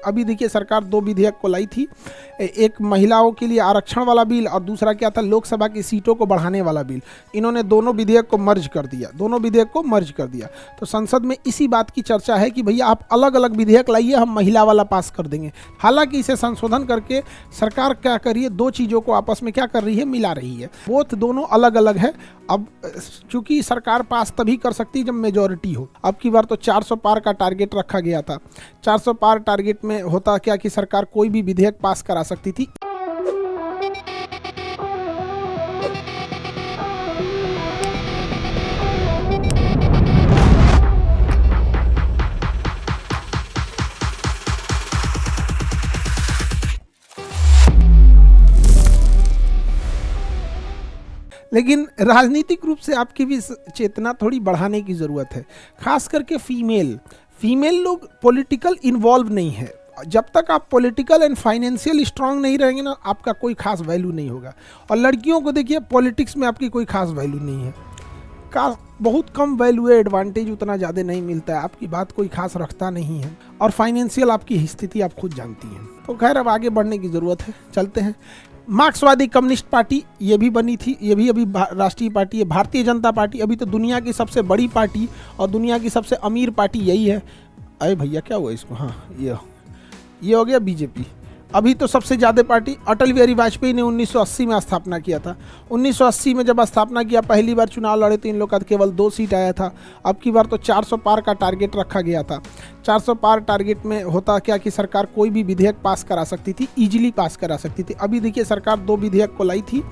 अभी देखिए सरकार दो विधेयक को लाई थी, एक महिलाओं के लिए आरक्षण वाला बिल और दूसरा क्या था, लोकसभा की सीटों को बढ़ाने वाला बिल। इन्होंने दोनों विधेयक को मर्ज कर दिया, तो संसद में इसी बात की चर्चा है कि भैया आप अलग अलग विधेयक लाइए, हम महिला वाला पास कर देंगे। हालांकि इसे संशोधन करके सरकार क्या कर रही है, दो चीज़ों को आपस में क्या कर रही है, मिला रही है। बोथ दोनों अलग अलग है। अब चूंकि सरकार पास तभी कर सकती है जब मेजॉरिटी हो। अब की बार तो 400 पार का टारगेट रखा गया था। 400 पार टारगेट में होता क्या कि सरकार कोई भी विधेयक पास करा सकती थी। लेकिन राजनीतिक रूप से आपकी भी चेतना थोड़ी बढ़ाने की ज़रूरत है, खास करके फीमेल लोग पॉलिटिकल इन्वॉल्व नहीं है। जब तक आप पॉलिटिकल एंड फाइनेंशियल स्ट्रांग नहीं रहेंगे ना, आपका कोई खास वैल्यू नहीं होगा। और लड़कियों को देखिए, पॉलिटिक्स में आपकी कोई खास वैल्यू नहीं है, बहुत कम वैल्यू है, एडवांटेज उतना ज़्यादा नहीं मिलता है, आपकी बात कोई खास रखता नहीं है, और फाइनेंशियल आपकी स्थिति आप खुद जानती हैं। तो खैर अब आगे बढ़ने की ज़रूरत है, चलते हैं। मार्क्सवादी कम्युनिस्ट पार्टी ये भी बनी थी, ये भी अभी राष्ट्रीय पार्टी है। भारतीय जनता पार्टी अभी तो दुनिया की सबसे बड़ी पार्टी और दुनिया की सबसे अमीर पार्टी यही है। अरे भैया क्या हुआ इसको, हाँ ये हो गया बीजेपी। अभी तो सबसे ज़्यादा पार्टी अटल बिहारी वाजपेयी ने 1980 में स्थापना किया था। 1980 में जब स्थापना किया, पहली बार चुनाव लड़े तो इन लोग का केवल 2 सीट आया था। अब की बार तो 400 पार का टारगेट रखा गया था। 400 पार टारगेट में होता क्या कि सरकार कोई भी विधेयक पास करा सकती थी, ईजिली पास करा सकती थी। अभी देखिए सरकार दो विधेयक को लाई थी,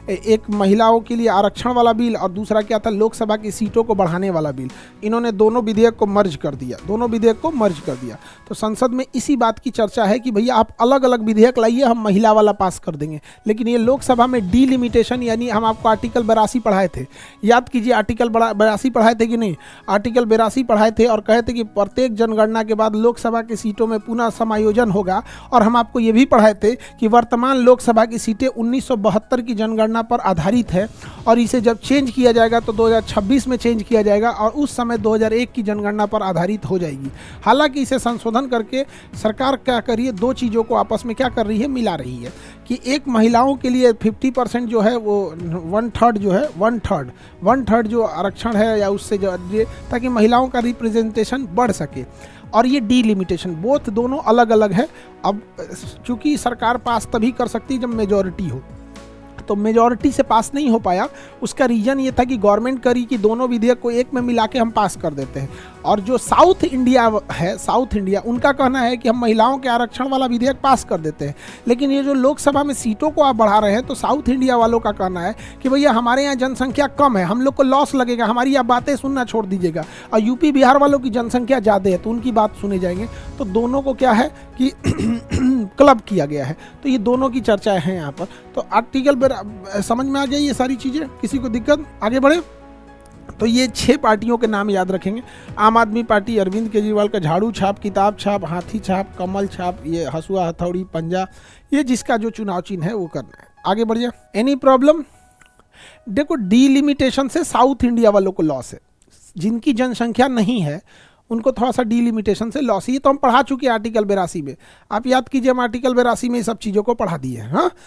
एक महिलाओं के लिए आरक्षण वाला बिल और दूसरा क्या था, लोकसभा की सीटों को बढ़ाने वाला बिल। इन्होंने दोनों विधेयक को मर्ज कर दिया, तो संसद में इसी बात की चर्चा है कि भैया आप अलग अलग विधेयक लाइए, हम महिला वाला पास कर देंगे। लेकिन ये लोकसभा में डीलिमिटेशन, यानी हम आपको आर्टिकल 82 पढ़ाए थे, याद कीजिए आर्टिकल 82 पढ़ाए थे कि नहीं। आर्टिकल 82 पढ़ाए थे और कहे थे कि प्रत्येक जनगणना के बाद लोकसभा की सीटों में पुनः समायोजन होगा। और हम आपको ये भी पढ़ाए थे कि वर्तमान लोकसभा की सीटें 1972 की जनगणना पर आधारित है, और इसे जब चेंज किया जाएगा तो 2026 में चेंज किया जाएगा और उस समय 2001 की जनगणना पर आधारित हो जाएगी। हालांकि इसे संशोधन करके सरकार क्या कर रही है, दो चीज़ों को आपस में क्या कर रही है, मिला रही है। कि एक महिलाओं के लिए 50% जो है वो 1/3 जो आरक्षण है या उससे जो, ताकि महिलाओं का रिप्रेजेंटेशन बढ़ सके। और ये डीलिमिटेशन, बोथ दोनों अलग अलग है। अब चूंकि सरकार पास तभी कर सकती है जब मेजॉरिटी हो, तो मेजॉरिटी से पास नहीं हो पाया। उसका रीज़न ये था कि गवर्नमेंट करी कि दोनों विधेयक को एक में मिला के हम पास कर देते हैं। और जो साउथ इंडिया है, साउथ इंडिया, उनका कहना है कि हम महिलाओं के आरक्षण वाला विधेयक पास कर देते हैं। लेकिन ये जो लोकसभा में सीटों को आप बढ़ा रहे हैं, तो साउथ इंडिया वालों का कहना है कि भैया हमारे यहाँ जनसंख्या कम है, हम लोग को लॉस लगेगा, हमारी आप बातें सुनना छोड़ दीजिएगा। और यूपी बिहार वालों की जनसंख्या ज़्यादा है तो उनकी बात सुने जाएंगे। तो दोनों को क्या है कि क्लब किया गया है। तो ये दोनों की चर्चाएं हैं यहाँ पर। तो आर्टिकल समझ में आ जाए ये सारी चीज़ें, किसी को दिक्कत, आगे बढ़े। तो ये 6 पार्टियों के नाम याद रखेंगे। आम आदमी पार्टी अरविंद केजरीवाल का झाड़ू छाप, किताब छाप, हाथी छाप, कमल छाप, ये हसुआ हथौड़ी पंजा, ये जिसका जो चुनाव चिन्ह है वो करना है। आगे बढ़िए। Any problem? देखो, डीलिमिटेशन से साउथ इंडिया वालों को लॉस है, जिनकी जनसंख्या नहीं है उनको थोड़ा सा डीलिमिटेशन से लॉस। ये तो हम पढ़ा चुके हैं आर्टिकल 82 में। आप याद कीजिए, हम आर्टिकल 82 में ये सब चीज़ों को पढ़ा दिए हैं। हाँ,